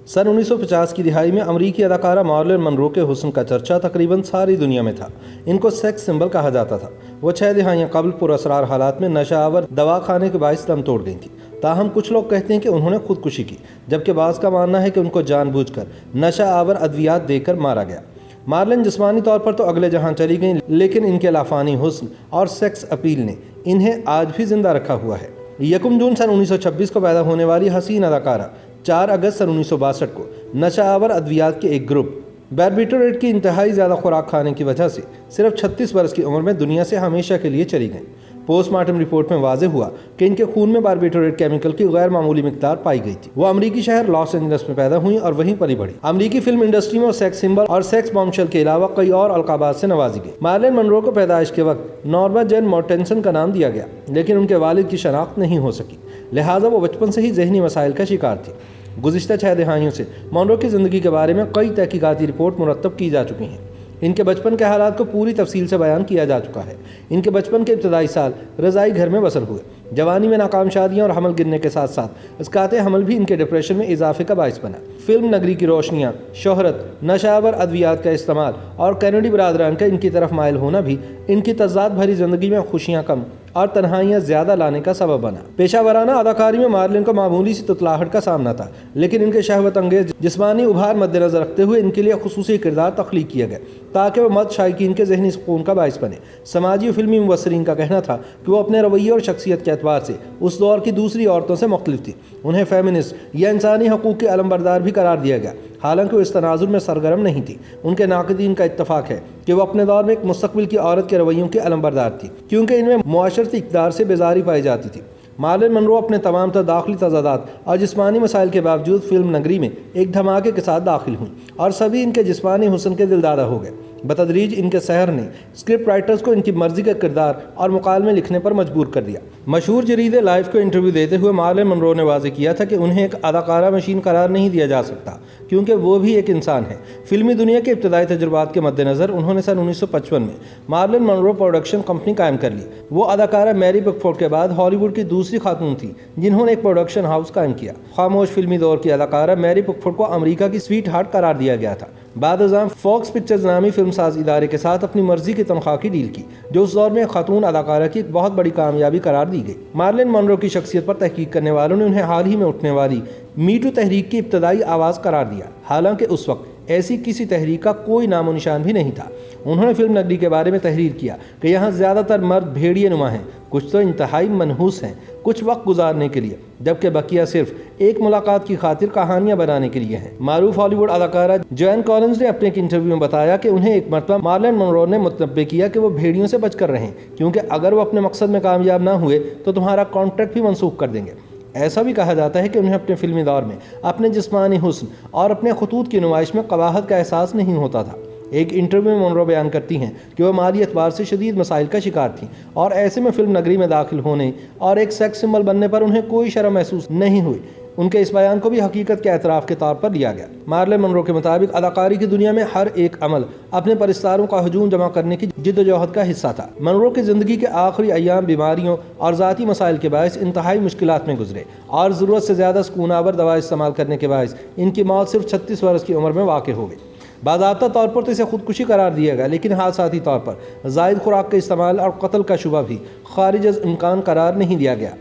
सन 1950 की दिहाई में अमरीकी अदाकारा मार्लिन मनरो के हुस्न का चर्चा तकरीबन सारी दुनिया में था। इनको सेक्स सिंबल कहा जाता था। वो 6 दिहाइयाँ कबल पुरअसरार हालात में नशा आवर दवा खाने के बाइस दम तोड़ गई थी। ताहम कुछ लोग कहते हैं कि उन्होंने खुदकुशी की, जबकि बाज़ का मानना है कि उनको जानबूझकर नशा आवर अद्वियात देकर मारा गया। मार्लिन जिस्मानी तौर पर तो अगले जहां चली गईं, लेकिन इनके लाफानी हुस्न और सेक्स अपील ने इन्हें आज भी जिंदा रखा हुआ है। 1 जून सन 1926 को पैदा होने वाली हसीन अदाकारा 4 अगस्त सन 1962 को नशा आवर अद्वियात के एक ग्रुप बार्बिटोरेट की इंतहाई ज़्यादा खुराक खाने की वजह से सिर्फ 36 बरस की उम्र में दुनिया से हमेशा के लिए चली गईं। पोस्टमार्टम रिपोर्ट में वाज़े हुआ कि इनके खून में बार्बिटोरेट केमिकल की गैर मामूली मिकदार पाई गई थी। वो अमरीकी शहर लॉस एंजल्स में पैदा हुई और वहीं पली बढ़ी। अमरीकी फिल्म इंडस्ट्री में सेक्स सिंबल और सेक्स बॉम्बशेल के अलावा कई और अलकाबात से नवाजी गई। मार्लिन मनरो को पैदाइश के वक्त नॉर्मा जेन मोर्टेंसन का नाम दिया गया, लेकिन उनके वालिद की शनाख्त नहीं हो सकी, लिहाजा वो बचपन से ही जहनी मसाइल का शिकार थी। गुज़िश्ता 6 दिहाइयों से मनरो की ज़िंदगी के बारे में कई तहकीकाती रिपोर्ट मुरतब की जा चुकी हैं। इनके बचपन के हालात को पूरी तफसील से बयान किया जा चुका है। इनके बचपन के इब्तदाई साल रज़ाई घर में बसर हुए। जवानी में नाकाम शादियाँ और हमल गिरने के साथ साथ इसकाते हमल भी इनके डिप्रेशन में इजाफे का बाइस बना। फिल्म नगरी की रोशनियाँ, शोहरत, नशावर अद्वियात का इस्तेमाल और कैनेडी बरादरान का इनकी तरफ माइल होना भी इनकी तज़ाद भरी ज़िंदगी में खुशियाँ कम और तन्हाइयाँ ज़्यादा लाने का सबब बना। पेशावराना अदाकारी में मार्लिन को मामूली सी तुतलाहट का सामना था, लेकिन इनके शहवत अंगेज जिस्मानी उभार मद्देनजर रखते हुए इनके लिए खुसूसी किरदार तख्लीक किए गए ताकि वह मर्द शायकीन के जहनी सुकून का बाइस बने। समाजी और फिल्मी मुबस्सरीन का कहना था कि वो अपने रवैये और शख्सियत के एतबार से उस दौर की दूसरी औरतों से मुख्तलिफ थी। उन्हें फेमिनिस्ट या इंसानी हकूक़ के अलमबरदार भी करार दिया गया, हालांकि वो इस तनाजुर में सरगर्म नहीं थी। उनके नाक़दीन का इत्तफाक है कि वो अपने दौर में एक मुस्तक़बिल की औरत के रवैयों की अलमबरदार थी, क्योंकि इनमें मुआशरती इक़दार से बेजारी पाई जाती थी। मार्लिन मनरो अपने तमाम तर दाखिली तज़ादात और जिस्मानी मसाइल के बावजूद फिल्म नगरी में एक धमाके के साथ दाखिल हुई और सभी इनके जिस्मानी हुस्न के दिलदादा हो गए। बतदरीज इनके सहर ने स्क्रिप्ट राइटर्स को इनकी मर्जी का किरदार और मुकालमे लिखने पर मजबूर कर दिया। मशहूर जरीदे लाइफ को इंटरव्यू देते हुए मार्लिन मनरो ने वाज़ेह किया था कि उन्हें एक अदाकारा मशीन करार नहीं दिया जा सकता, क्योंकि वो भी एक इंसान है। फिल्मी दुनिया के इब्तदाई तजुर्बात के मद्देनज़र उन्होंने सन 1955 में मार्लिन मनरो प्रोडक्शन कंपनी कायम कर ली। वो अदाकारा मैरी पिकफोर्ड के बाद हॉलीवुड की दूसरी खातून थी जिन्होंने एक प्रोडक्शन हाउस कायम किया। खामोश फिल्मी दौर की अदाकारा मैरी पिकफोर्ड को अमरीका की स्वीट हार्ट करार दिया गया था। बाद फॉक्स पिक्चर्स नामी फिल्म साज इदारे के साथ अपनी मर्जी की तनख्वाह की डील की, जो उस दौर में खातून अदाकारा की एक बहुत बड़ी कामयाबी करार दी गई। मार्लिन मनरो की शख्सियत पर तहकीक करने वालों ने उन्हें हाल ही में उठने वाली मीटू तहरीक की इब्तदाई आवाज़ करार दिया, हालांकि उस वक्त ऐसी किसी तहरीक का कोई नामो निशान भी नहीं था। उन्होंने फिल्म नगरी के बारे में तहरीर किया कि यहाँ ज़्यादातर मर्द भेड़िए नुमा हैं, कुछ तो इंतहाई मनहूस हैं कुछ वक्त गुजारने के लिए, जबकि बकिया सिर्फ एक मुलाकात की खातिर कहानियां बनाने के लिए हैं। मारूफ हॉलीवुड अदाकारा जोएन कॉलिंस ने अपने एक इंटरव्यू में बताया कि उन्हें एक मरतबा मार्लिन मनरो ने मुतनब्बे किया कि वो भेड़ियों से बचकर रहें, क्योंकि अगर वो अपने मकसद में कामयाब ना हुए तो तुम्हारा कॉन्ट्रैक्ट भी मनसूख कर देंगे। ऐसा भी कहा जाता है कि उन्हें अपने फिल्मी दौर में अपने जिस्मानी हुस्न और अपने खतूत की नुमाइश में कबाहत का एहसास नहीं होता था। एक इंटरव्यू में मनरो बयान करती हैं कि वह माली एतबार से शदीद मसाइल का शिकार थीं और ऐसे में फिल्म नगरी में दाखिल होने और एक सेक्स सिंबल बनने पर उन्हें कोई शर्म महसूस नहीं हुई। उनके इस बयान को भी हकीकत के एतराफ़ के तौर पर लिया गया। मार्लिन मनरो के मुताबिक अदाकारी की दुनिया में हर एक अमल अपने परिस्तारों का हजूम जमा करने की जिद्दोजहद का हिस्सा था। मनरो की ज़िंदगी के आखिरी अय्याम बीमारियों और ज़ाती मसाइल के बायस इंतहाई मुश्किलात में गुजरे और ज़रूरत से ज़्यादा सुकूनावर दवा इस्तेमाल करने के बायस इनकी मौत सिर्फ 36 वर्ष की उम्र में वाक़ हो गई। बाज़ाब्ता तौर पर तो इसे खुदकुशी करार दिया गया, लेकिन हादसाती तौर पर ज़ायद खुराक के इस्तेमाल और कत्ल का शुबा भी खारिज अज़ इम्कान करार नहीं दिया गया।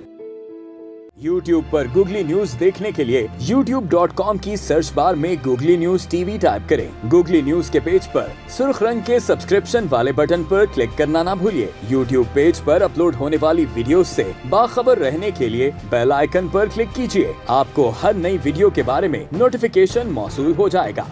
YouTube पर गूगली न्यूज देखने के लिए youtube.com की सर्च बार में गूगली न्यूज टीवी टाइप करें। गूगली न्यूज के पेज पर सुर्ख रंग के सब्सक्रिप्शन वाले बटन पर क्लिक करना ना भूलिए। YouTube पेज पर अपलोड होने वाली वीडियोस से बाखबर रहने के लिए बेल आइकन पर क्लिक कीजिए। आपको हर नई वीडियो के बारे में नोटिफिकेशन मौसूल हो जाएगा।